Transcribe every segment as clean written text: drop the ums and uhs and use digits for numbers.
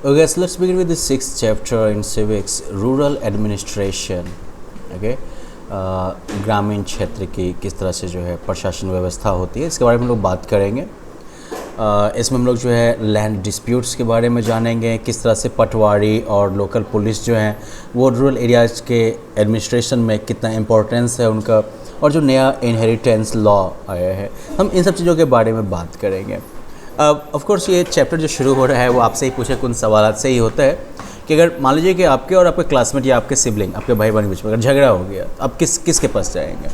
Okay, so let's begin with the sixth chapter in civics, rural administration. Okay, ग्रामीण क्षेत्र की किस तरह से जो है प्रशासन व्यवस्था होती है, इसके बारे में हम लोग बात करेंगे। इसमें हम लोग जो है लैंड डिस्प्यूट्स के बारे में जानेंगे, किस तरह से पटवारी और लोकल पुलिस जो हैं वो रूरल एरियाज़ के एडमिनिस्ट्रेशन में कितना इम्पोर्टेंस है उनका, और जो नया इनहेरिटेंस लॉ आया है, हम इन सब चीज़ों के बारे में बात करेंगे। ऑफ कोर्स ये चैप्टर जो शुरू हो रहा है वो आपसे ही पूछे कुछ सवाल से ही होता है कि अगर मान लीजिए कि आपके और आपके क्लासमेट या आपके सिबलिंग, आपके भाई बहन के बीच में अगर झगड़ा हो गया, तो आप किसके पास जाएंगे?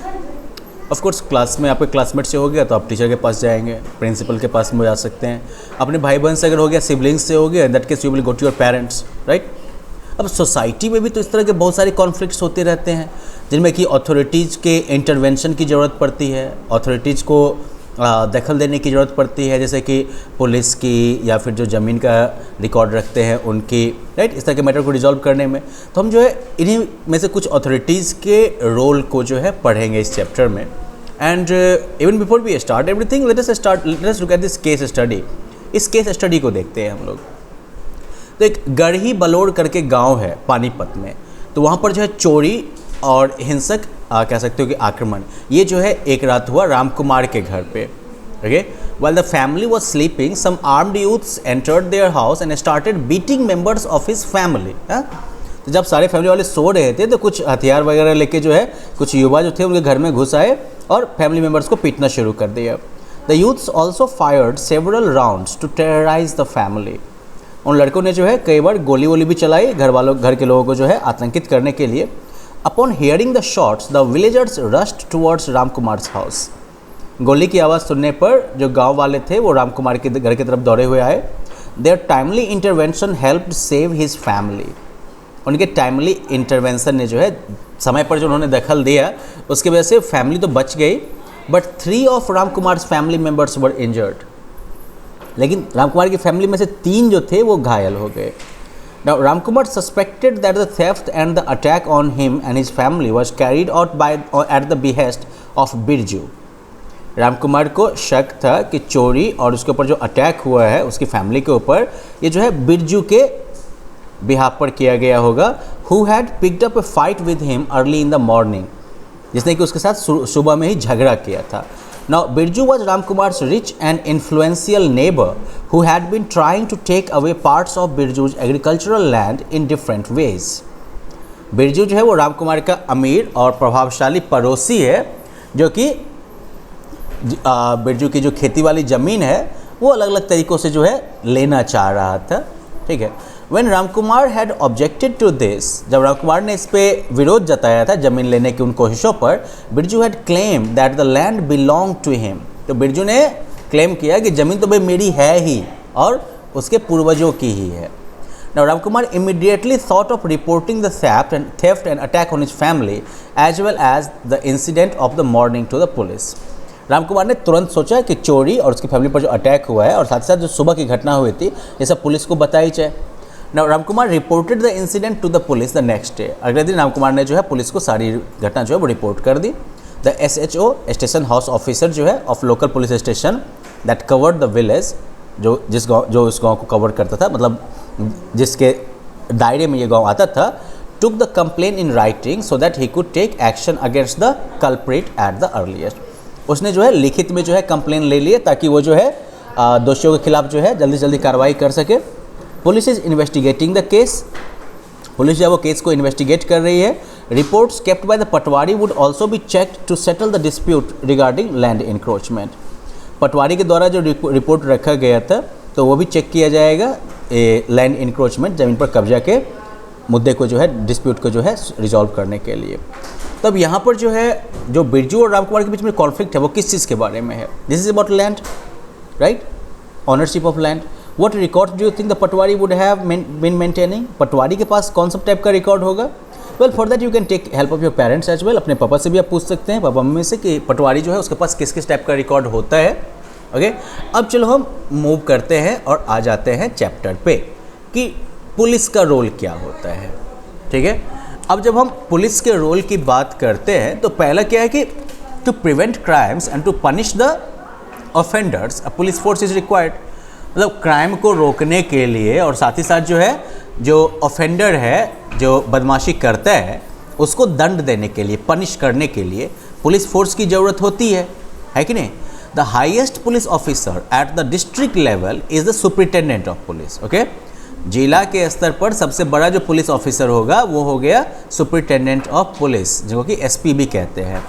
ऑफ कोर्स क्लास में आपके क्लासमेट से हो गया तो आप टीचर के पास जाएंगे, प्रिंसिपल के पास में जा सकते हैं। अपने भाई बहन से अगर हो गया, सिबलिंग्स से हो गया, that case you will go to your parents, right. अब सोसाइटी में भी तो इस तरह के बहुत सारे कॉन्फ्लिक्ट्स होते रहते हैं जिनमें कि अथॉरिटीज़ के इंटरवेंशन की ज़रूरत पड़ती है, अथॉरिटीज़ को दखल देने की ज़रूरत पड़ती है, जैसे कि पुलिस की या फिर जो ज़मीन का रिकॉर्ड रखते हैं उनकी, राइट। इस तरह के मैटर को रिजॉल्व करने में तो हम जो है इन्हीं में से कुछ अथॉरिटीज़ के रोल को जो है पढ़ेंगे इस चैप्टर में। And even before we start everything, let us look at this case study. इस केस स्टडी को देखते हैं हम लोग। तो एक गढ़ी बलोड़ करके गाँव है पानीपत में, तो वहाँ पर जो है चोरी और हिंसक कह सकते हो कि आक्रमण, ये जो है एक रात हुआ राम कुमार के घर पे। Okay, while the family was sleeping, some armed youths entered their house and started beating members of his family. तो जब सारे फैमिली वाले सो रहे थे तो कुछ हथियार वगैरह लेके जो है कुछ युवा जो थे उनके घर में घुस आए और फैमिली मेंबर्स को पीटना शुरू कर दिया। The youths also fired several rounds to terrorise the family. उन लड़कों ने जो है कई बार गोली वोली भी चलाई घर के लोगों को जो है आतंकित करने के लिए। Upon hearing the shots, the villagers rushed towards Ram Kumars house. गोली की आवाज़ सुनने पर जो गांव वाले थे वो राम कुमार के घर की तरफ दौड़े हुए आए। Their timely intervention helped save his family। उनके टाइमली इंटरवेंशन ने जो है समय पर जो उन्होंने दखल दिया उसकी वजह से फैमिली तो बच गई, but 3 of Ram Kumars family members were injured. लेकिन राम कुमार की फैमिली में से 3 जो थे वो घायल हो गए। Now, Ramkumar suspected that the theft and the attack on him and his family was carried out at the behest of Birju. Ramkumar को शक था कि चोरी और उसके ऊपर जो अटैक हुआ है उसकी फैमिली के ऊपर, ये जो है बिरजू के बिहाफ पर किया गया होगा। Who had picked up a fight with him early in the morning, जिसने कि उसके साथ सुबह में ही झगड़ा किया था। Now, Birju was Ramkumar's rich and influential neighbor who had been trying to take away parts of Birju's agricultural land in different ways। Birju जो है वो रामकुमार का अमीर और प्रभावशाली पड़ोसी है जो कि बिरजू की जो खेती वाली ज़मीन है वो अलग अलग तरीक़ों से जो है लेना चाह रहा था, ठीक है। When Ramkumar had objected to this, जब रामकुमार ने इस पे विरोध जताया था ज़मीन लेने की उन कोशिशों पर, Birju had claimed that the land belonged to him। तो बिरजू ने क्लेम किया कि ज़मीन तो भाई मेरी है ही और उसके पूर्वजों की ही है। Now Ramkumar immediately thought of reporting the theft and attack on his family as well as the incident of the morning to the police। Ramkumar ने तुरंत सोचा कि चोरी और उसकी फैमिली पर जो अटैक हुआ है और साथ ही साथ जो सुबह की घटना हुई थी ये सब पुलिस को बताई जाए। Now Ramkumar reported the incident to the police the next day. अगले दिन रामकुमार ने जो है पुलिस को सारी घटना जो है वो रिपोर्ट कर दी। The SHO station house officer जो है of local police station that covered the village, जो उस गाँव को कवर करता था, मतलब जिसके दायरे में ये गाँव आता था, took the complaint in writing so that he could take action against the culprit at the earliest। उसने जो है लिखित में जो है कंप्लेन ले लिए ताकि वो जो है दोषियों के खिलाफ जो है जल्दी से जल्दी कार्रवाई कर सके। Police is investigating the case. Police जो है वो केस को इन्वेस्टिगेट कर रही है। Reports kept by the patwari would also be checked to settle the dispute regarding land encroachment. Patwari के द्वारा जो रिपोर्ट रखा गया था तो वो भी चेक किया जाएगा लैंड इंक्रोचमेंट, ज़मीन पर कब्जा के मुद्दे को जो है, डिस्प्यूट को जो है रिजॉल्व करने के लिए। तब यहाँ पर जो है जो बिरजू और रामकुमार के बीच में कॉन्फ्लिक्ट है वो किस चीज़ के बारे में है? This is about land, right, ownership of land. What records do you think the Patwari would have been maintaining? पटवारी के पास कौन सा टाइप का रिकॉर्ड होगा? Well, for that you can take help of your parents as well। अपने पापा से भी आप पूछ सकते हैं, पापा मम्मी से, कि पटवारी जो है उसके पास किस किस टाइप का रिकॉर्ड होता है। ओके, अब चलो हम मूव करते हैं और आ जाते हैं चैप्टर पे कि पुलिस का रोल क्या होता है, ठीक है। अब जब हम पुलिस के रोल की बात करते हैं तो पहला क्या है कि to prevent crimes and to punish the offenders a police force is required. मतलब क्राइम को रोकने के लिए और साथ ही साथ जो है जो ऑफेंडर है, जो बदमाशी करता है, उसको दंड देने के लिए, पनिश करने के लिए पुलिस फोर्स की ज़रूरत होती है कि नहीं? The highest police officer at the district level is the superintendent of police. Okay, जिला के स्तर पर सबसे बड़ा जो पुलिस ऑफिसर होगा वो हो गया सुपरिटेंडेंट ऑफ पुलिस, जो कि एसपी भी कहते हैं।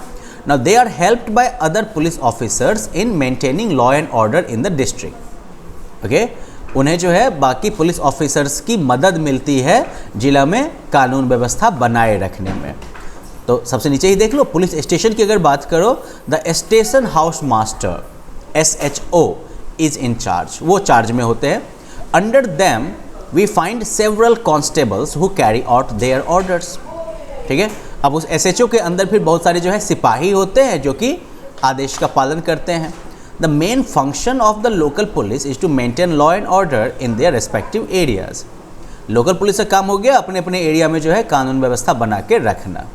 Now they are helped by other police officers in maintaining law and order in the district. Okay, उन्हें जो है बाकी पुलिस ऑफिसर्स की मदद मिलती है जिला में कानून व्यवस्था बनाए रखने में। तो सबसे नीचे ही देख लो, पुलिस स्टेशन की अगर बात करो, the station house master SHO is in charge, वो चार्ज में होते हैं। Under them we find several constables who carry out their orders. ठीक है, अब उस SHO के अंदर फिर बहुत सारे जो है सिपाही होते हैं जो कि आदेश का पालन करते हैं। The main function of the local police is to maintain law and order in their respective areas. Local police का काम हो गया अपने अपने एरिया में जो है कानून व्यवस्था बना के रखना।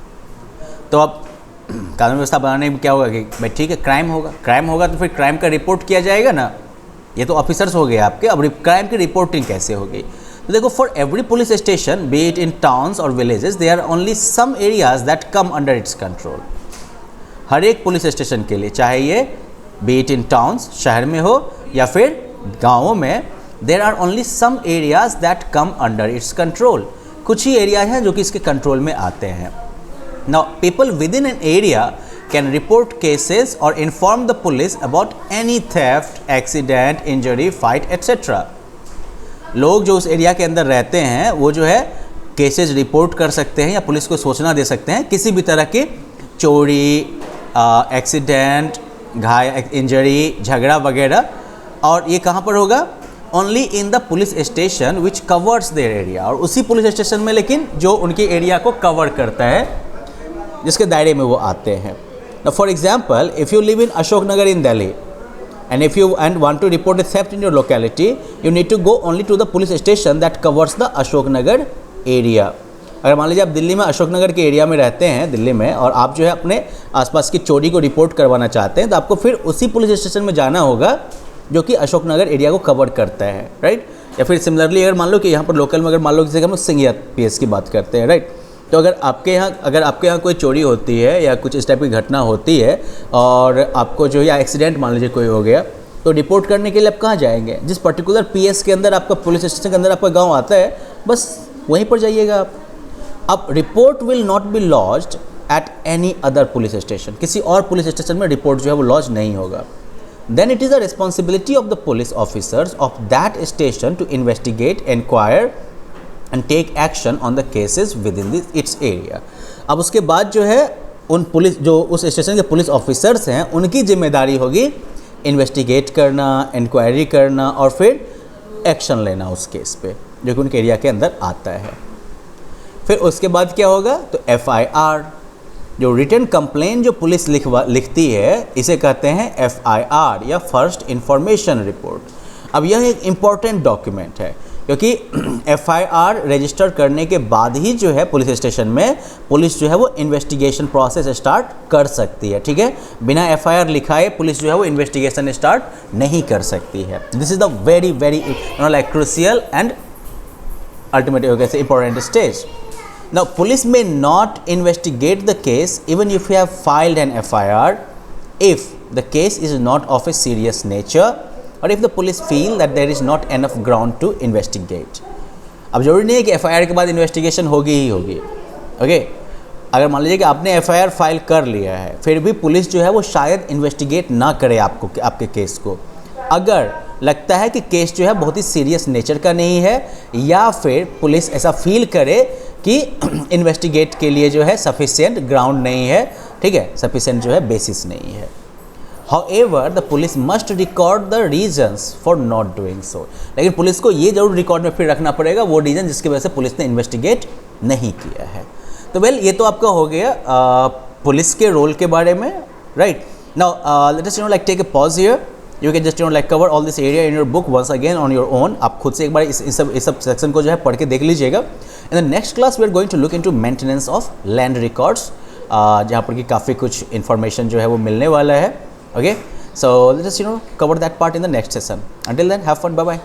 तो अब कानून व्यवस्था बनाने में क्या होगा कि भाई ठीक है, क्राइम होगा तो फिर क्राइम का रिपोर्ट किया जाएगा ना। ये तो ऑफिसर्स हो गए आपके, अब क्राइम की रिपोर्टिंग कैसे होगी? तो देखो, for every police station be it in towns और villages there are only some areas that come under its control. हर एक पुलिस स्टेशन के लिए, चाहे ये बी इट इन टाउन्स शहर में हो या फिर गाँवों में, there are only some areas that come under its control. कुछ ही एरिया हैं जो कि इसके कंट्रोल में आते हैं। Now, people within an area can report cases or inform the police about any theft, accident, injury, fight, etc. लोग जो उस एरिया के अंदर रहते हैं वो जो है केसेस रिपोर्ट कर सकते हैं या पुलिस को सूचना दे सकते हैं किसी भी तरह के चोरी, एक्सीडेंट, घायल, इंजरी, झगड़ा वगैरह। और ये कहाँ पर होगा? Only in the police station which covers their area, और उसी पुलिस स्टेशन में लेकिन जो उनके एरिया को कवर करता है, जिसके दायरे में वो आते हैं। Now, for example, if you live in Ashok Nagar in Delhi, and if you want to report a theft in your locality, you need to go only to the police station that covers the Ashok Nagar area. अगर मान लीजिए आप दिल्ली में अशोक नगर के area में रहते हैं, दिल्ली में, और आप जो है अपने आसपास की चोरी को रिपोर्ट करवाना चाहते हैं, तो आपको फिर उसी पुलिस स्टेशन में जाना होगा जो कि अशोक नगर एरिया को कवर करता है, राइट। या फिर सिमिलरली अगर मान लो कि यहाँ पर लोकल में अगर मान लो जैसे हम सिंघिया PS की बात करते हैं, राइट, तो अगर आपके यहाँ कोई चोरी होती है या कुछ इस टाइप की घटना होती है और आपको जो या एक्सीडेंट मान लीजिए कोई हो गया, तो रिपोर्ट करने के लिए आप कहाँ जाएंगे? जिस पर्टिकुलर PS के अंदर आपका पुलिस स्टेशन के अंदर आपका गांव आता है, बस वहीं पर जाइएगा आप। अब report will not be lodged at any other police station, किसी और पुलिस स्टेशन में रिपोर्ट जो है वो लॉज नहीं होगा। Then it is the responsibility of the police officers of that station to investigate, inquire and take action on the cases within its area. अब उसके बाद जो है उन पुलिस, जो उस स्टेशन के पुलिस ऑफिसर्स हैं, उनकी जिम्मेदारी होगी इन्वेस्टिगेट करना, इंक्वायरी करना और फिर एक्शन लेना उस केस पे जो कि उनके एरिया के अंदर आता है। फिर उसके बाद क्या होगा? तो FIR, जो रिटन कंप्लेन जो पुलिस लिखती है, इसे कहते हैं FIR या फर्स्ट इंफॉर्मेशन रिपोर्ट। अब यह एक इम्पॉर्टेंट डॉक्यूमेंट है क्योंकि FIR रजिस्टर करने के बाद ही जो है पुलिस स्टेशन में पुलिस जो है वो इन्वेस्टिगेशन प्रोसेस स्टार्ट कर सकती है। ठीक है, बिना FIR लिखाए पुलिस जो है वो इन्वेस्टिगेशन स्टार्ट नहीं कर सकती है। This is the very very like crucial and ultimate important stage. Now police may not investigate the case even if you have filed an FIR if the case is not of a serious nature or if the police feel that there is not enough ground to investigate. अब जरूरी नहीं है कि FIR के बाद investigation होगी ही होगी। Okay, अगर मान लीजिए कि आपने FIR फाइल कर लिया है, फिर भी पुलिस जो है वो शायद इन्वेस्टिगेट ना करे आपके केस को, अगर लगता है कि केस जो है बहुत ही सीरियस नेचर का नहीं है या फिर पुलिस ऐसा फील करे कि इन्वेस्टिगेट के लिए जो है सफिशिएंट ग्राउंड नहीं है, ठीक है, सफिशिएंट जो है बेसिस नहीं है। However, the police must record the reasons for not doing so. लेकिन पुलिस को ये जरूर रिकॉर्ड में फिर रखना पड़ेगा वो रीज़न जिसकी वजह से पुलिस ने इन्वेस्टिगेट नहीं किया है। तो वेल ये तो आपका हो गया पुलिस के रोल के बारे में, right. Now let us like take a pause here. You can just like cover all this area in your book once again on your own. आप खुद से एक बार इस सब सेक्शन को जो है पढ़ के देख लीजिएगा। In the next class we are going to look into maintenance of land records, जहाँ पर कि काफ़ी कुछ इन्फॉर्मेशन जो है वो मिलने वाला है। Okay, So let us cover that part in the next session. Until then, have fun. Bye bye.